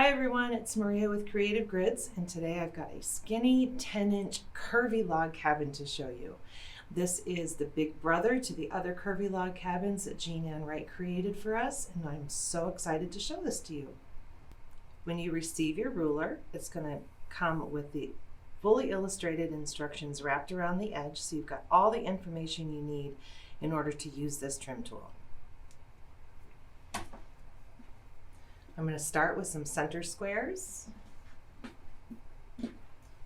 Hi everyone, it's Maria with Creative Grids, and today I've got a skinny 10-inch curvy log cabin to show you. This is the big brother to the other curvy log cabins that Jean Ann Wright created for us, and I'm so excited to show this to you. When you receive your ruler, it's going to come with the fully illustrated instructions wrapped around the edge, so you've got all the information you need in order to use this trim tool. I'm going to start with some center squares,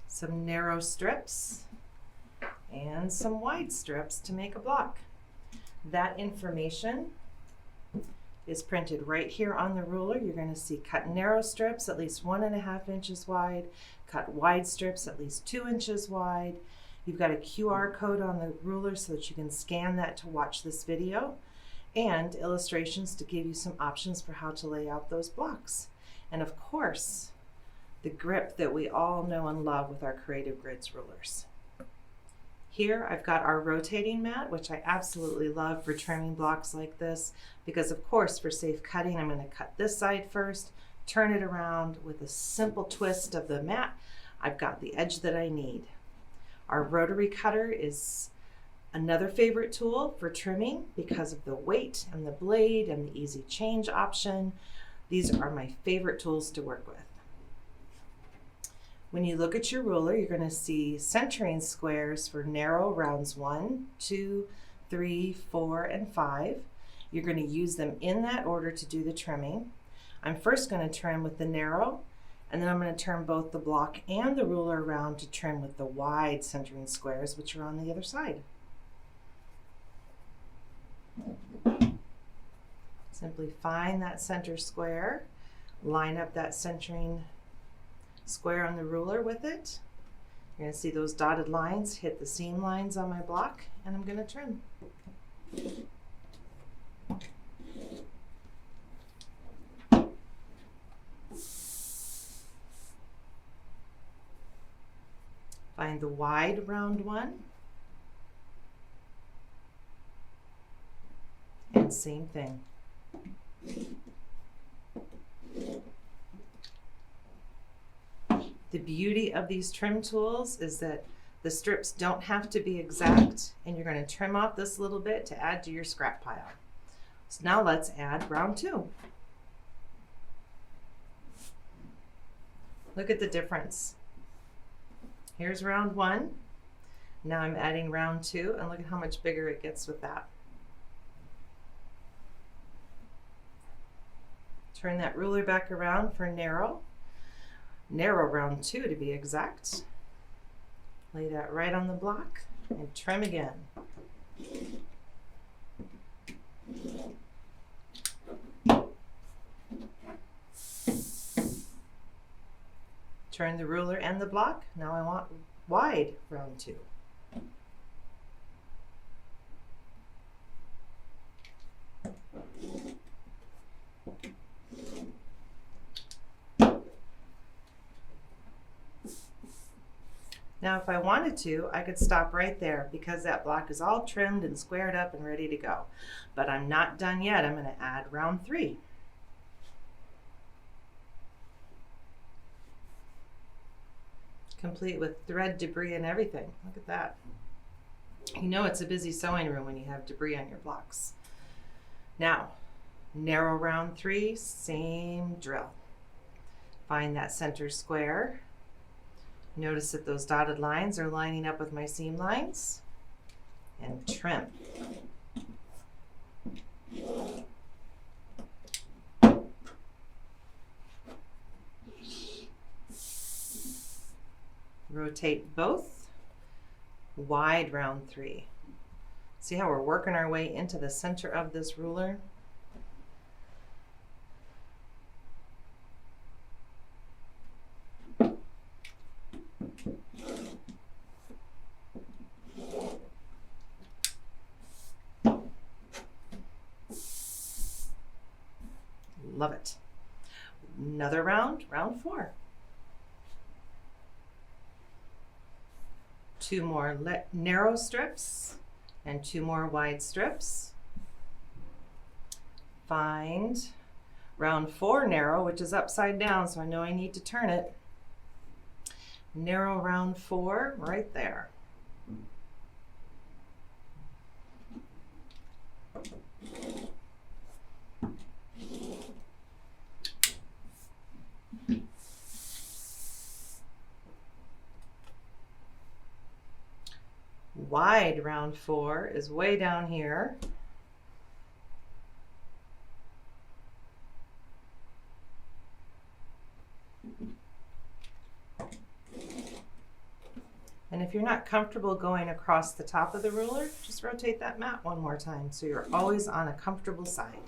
some narrow strips, and some wide strips to make a block. That information is printed right here on the ruler. You're going to see cut narrow strips at least 1.5 inches wide, cut wide strips at least 2 inches wide. You've got a QR code on the ruler so that you can scan that to watch this video, and illustrations to give you some options for how to lay out those blocks. And of course, the grip that we all know and love with our Creative Grids rulers. Here I've got our rotating mat, which I absolutely love for trimming blocks like this, because of course for safe cutting I'm going to cut this side first, turn it around with a simple twist of the mat. I've got the edge that I need. Our rotary cutter is another favorite tool for trimming because of the weight and the blade and the easy change option. These are my favorite tools to work with. When you look at your ruler, you're going to see centering squares for narrow rounds 1, 2, 3, 4, and 5. You're going to use them in that order to do the trimming. I'm first going to trim with the narrow, and then I'm going to turn both the block and the ruler around to trim with the wide centering squares, which are on the other side. Simply find that center square, line up that centering square on the ruler with it. You're going to see those dotted lines hit the seam lines on my block, and I'm going to trim. Find the wide round one. And same thing. The beauty of these trim tools is that the strips don't have to be exact, and you're going to trim off this little bit to add to your scrap pile. So now let's add round 2. Look at the difference. Here's round 1. Now I'm adding round 2, and look at how much bigger it gets with that. Turn that ruler back around for narrow round 2 to be exact. Lay that right on the block and trim again. Turn the ruler and the block. Now I want wide round 2. Now if I wanted to, I could stop right there because that block is all trimmed and squared up and ready to go. But I'm not done yet. I'm going to add round 3. Complete with thread, debris, and everything. Look at that. You know it's a busy sewing room when you have debris on your blocks. Now, narrow round 3, same drill. Find that center square. Notice that those dotted lines are lining up with my seam lines, and trim. Rotate both. Wide round 3. See how we're working our way into the center of this ruler? Love it. Another round, round 4. 2 more narrow strips and 2 more wide strips. Find Round 4 narrow, which is upside down, so I know I need to turn it. Narrow round 4 right there. Wide round 4 is way down here. And if you're not comfortable going across the top of the ruler, just rotate that mat one more time so you're always on a comfortable side.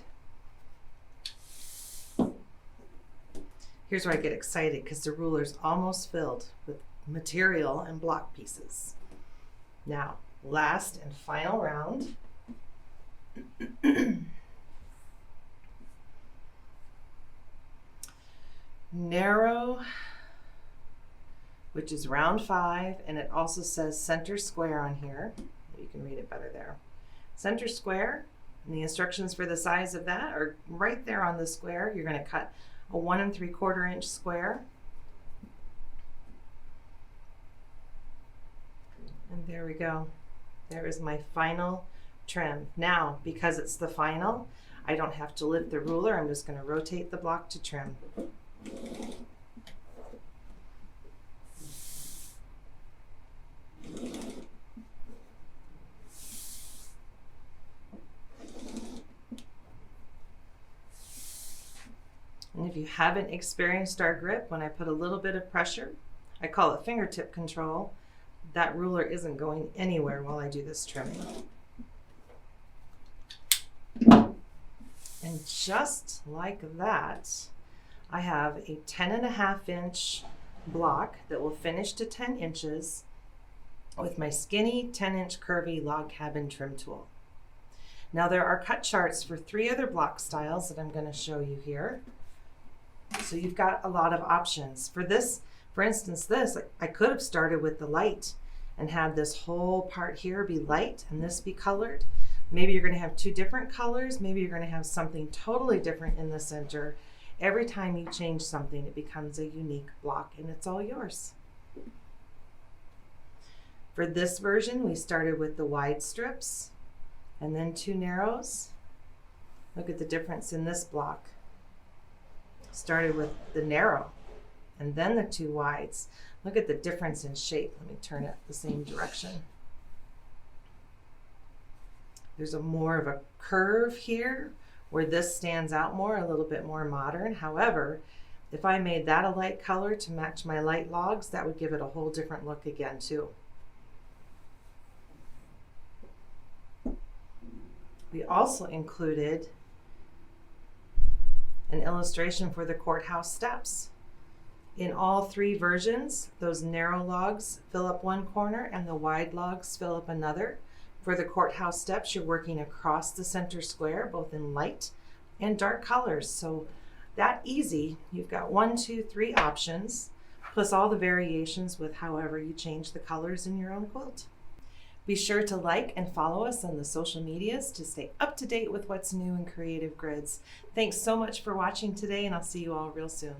Here's where I get excited because the ruler's almost filled with material and block pieces. Now, last and final round. Narrow, which is round 5, and it also says center square on here. You can read it better there. Center square, and the instructions for the size of that are right there on the square. You're going to cut a 1 3/4 inch square. And there we go. There is my final trim. Now, because it's the final, I don't have to lift the ruler. I'm just going to rotate the block to trim. And if you haven't experienced our grip, when I put a little bit of pressure, I call it fingertip control, that ruler isn't going anywhere while I do this trimming. And just like that, I have a 10.5 inch block that will finish to 10 inches with my skinny 10-inch curvy log cabin trim tool. Now there are cut charts for 3 other block styles that I'm going to show you here. So you've got a lot of options. For this, for instance, this, I could have started with the light and had this whole part here be light and this be colored. Maybe you're going to have 2 different colors. Maybe you're going to have something totally different in the center. Every time you change something, it becomes a unique block and it's all yours. For this version, we started with the wide strips and then 2 narrows. Look at the difference in this block. Started with the narrow and then the 2 wides. Look at the difference in shape. Let me turn it the same direction. There's more of a curve here where this stands out more, a little bit more modern. However, if I made that a light color to match my light logs, that would give it a whole different look again too. We also included an illustration for the courthouse steps. In all 3 versions, those narrow logs fill up one corner and the wide logs fill up another. For the courthouse steps, you're working across the center square, both in light and dark colors. So that easy, you've got 1, 2, 3 options, plus all the variations with however you change the colors in your own quilt. Be sure to like and follow us on the social medias to stay up to date with what's new in Creative Grids. Thanks so much for watching today, and I'll see you all real soon.